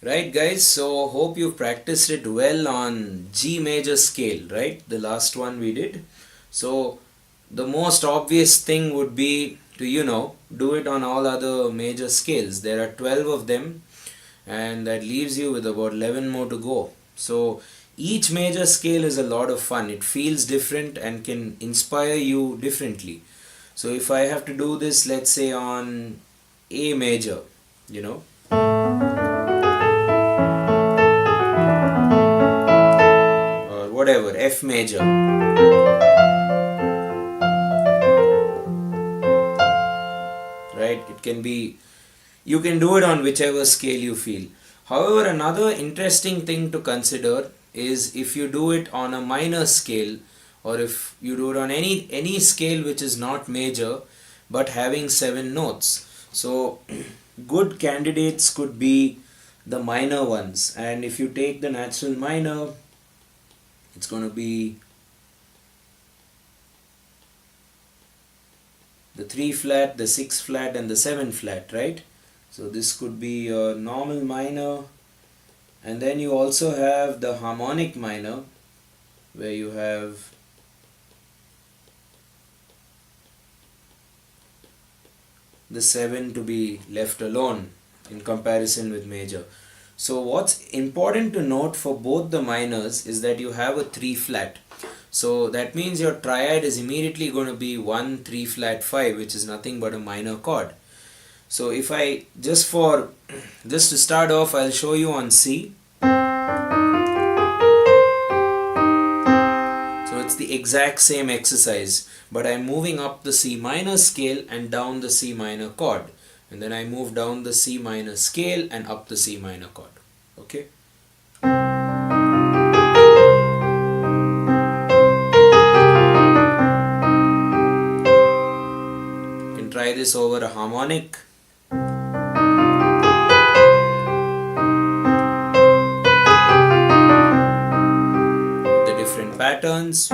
Right, guys, so hope you've practiced it well on G major scale, right? The last one we did. So the most obvious thing would be to, do it on all other major scales. There are 12 of them, and that leaves you with about 11 more to go. So each major scale is a lot of fun. It feels different and can inspire you differently. So if I have to do this, let's say on A major, or whatever, F major, right? It can be, you can do it on whichever scale you feel. However, another interesting thing to consider is if you do it on a minor scale, or if you do it on any scale which is not major but having 7 notes. So good candidates could be the minor ones, and if you take the natural minor, it's going to be the 3 flat, the 6 flat, and the 7 flat, right? So this could be your normal minor, and then you also have the harmonic minor, where you have the 7 to be left alone in comparison with major. So what's important to note for both the minors is that you have a 3 flat. So that means your triad is immediately going to be 1 3 flat 5, which is nothing but a minor chord. So if I just to start off, I'll show you on C. So it's the exact same exercise, but I'm moving up the C minor scale and down the C minor chord, and then I move down the C minor scale and up the C minor chord. Okay. You can try this over a harmonic. The different patterns.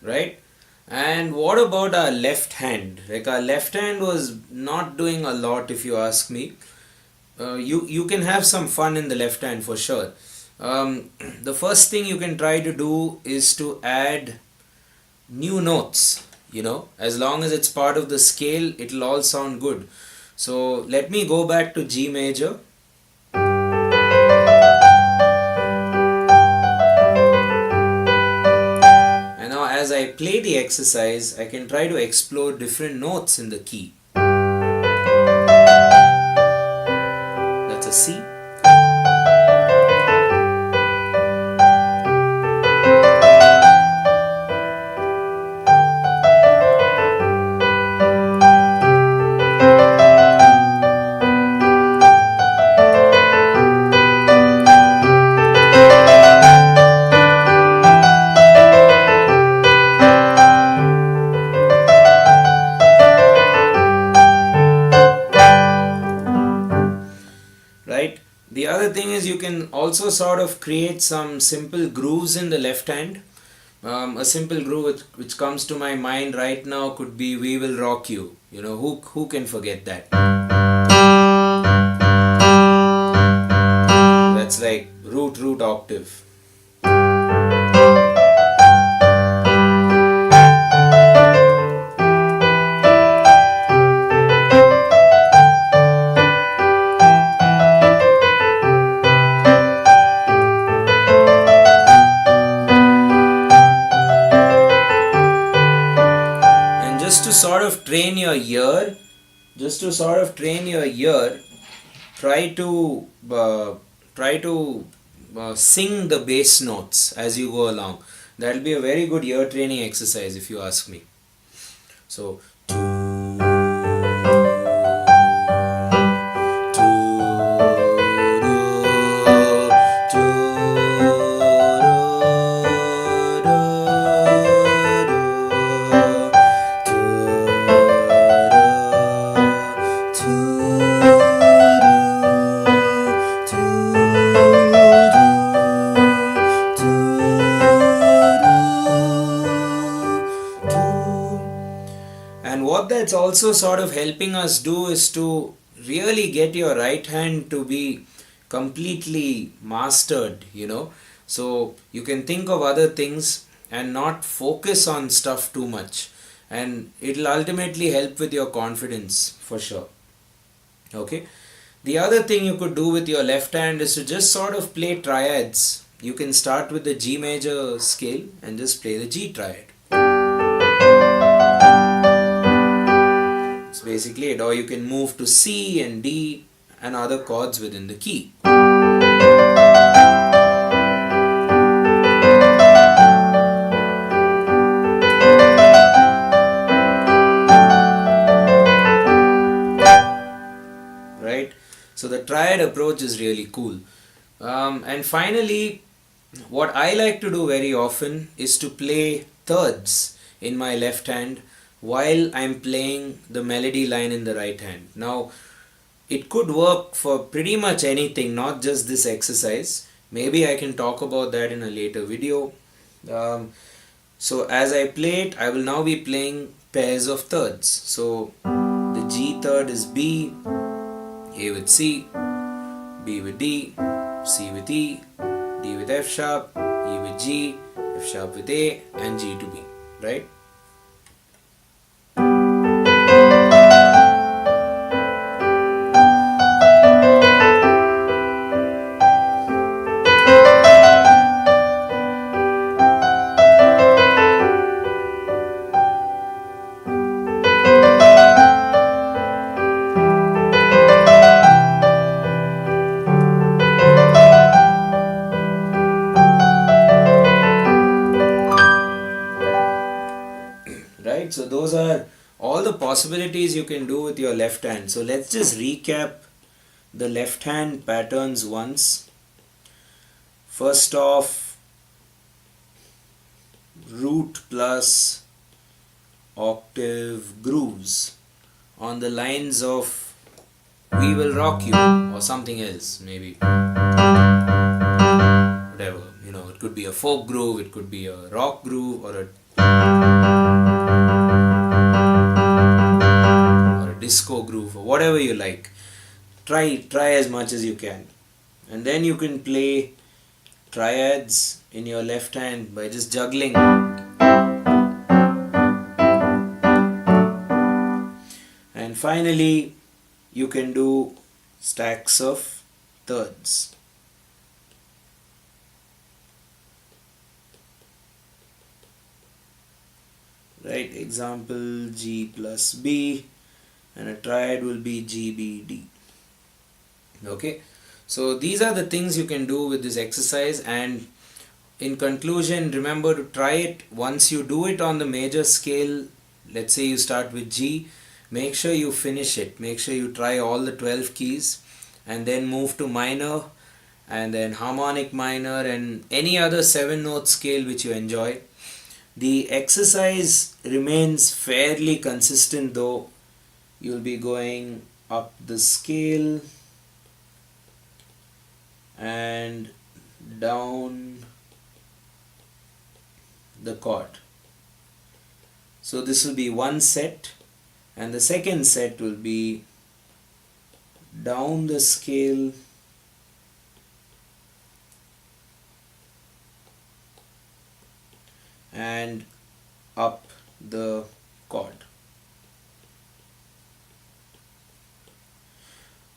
Right? And what about our left hand? Like, our left hand was not doing a lot, if you ask me. You can have some fun in the left hand for sure. The first thing you can try to do is to add new notes. As long as it's part of the scale, it'll all sound good. So let me go back to G major. As I play the exercise, I can try to explore different notes in the key. That's a C. The other thing is you can also sort of create some simple grooves in the left hand. A simple groove which comes to my mind right now could be "We Will Rock You." Who can forget that? That's like root octave. Just to sort of train your ear, try to sing the bass notes as you go along. That will be a very good ear training exercise, if you ask me. So it's also sort of helping us do is to really get your right hand to be completely mastered, so you can think of other things and not focus on stuff too much, and it'll ultimately help with your confidence for sure. Okay. The other thing you could do with your left hand is to just sort of play triads. You can start with the G major scale and just play the G triad. That's basically it. Or you can move to C and D and other chords within the key. Right? So the triad approach is really cool. And finally, what I like to do very often is to play thirds in my left hand while I'm playing the melody line in the right hand. Now, it could work for pretty much anything, not just this exercise. Maybe I can talk about that in a later video. So as I play it, I will now be playing pairs of thirds. So the G third is B, A with C, B with D, C with E, D with F sharp, E with G, F sharp with A, and G to B, right? Right, so those are all the possibilities you can do with your left hand. So let's just recap the left hand patterns once. First off, root plus octave grooves on the lines of We Will Rock You or something else, maybe. Whatever, it could be a folk groove, it could be a rock groove, or a disco groove, or whatever you like. Try as much as you can, and then you can play triads in your left hand by just juggling. And finally, you can do stacks of thirds. Right, example G plus B, and a triad will be G, B, D. Okay, so these are the things you can do with this exercise, and in conclusion, remember to try it. Once you do it on the major scale, let's say you start with G, make sure you finish it. Make sure you try all the 12 keys and then move to minor and then harmonic minor and any other 7-note scale which you enjoy. The exercise remains fairly consistent though. You'll be going up the scale and down the chord. So this will be one set, and the second set will be down the scale and up the chord.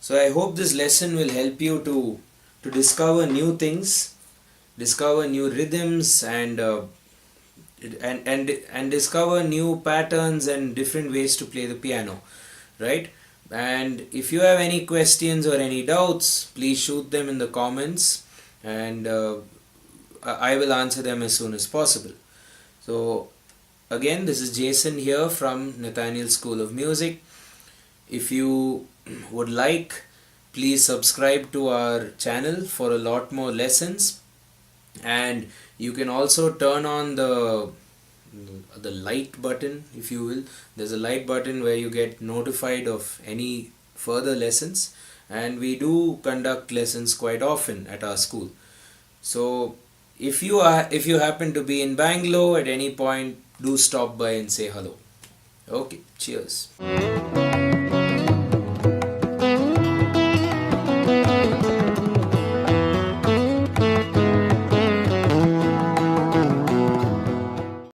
So I hope this lesson will help you to discover new things, discover new rhythms, and discover new patterns and different ways to play the piano, right? And if you have any questions or any doubts, please shoot them in the comments, and I will answer them as soon as possible. So again, this is Jason here from Nathaniel School of Music. If you would like, please subscribe to our channel for a lot more lessons, and you can also turn on the light button, if you will. There's a light button where you get notified of any further lessons, and we do conduct lessons quite often at our school. So if you happen to be in Bangalore at any point, do stop by and say hello. Okay, cheers.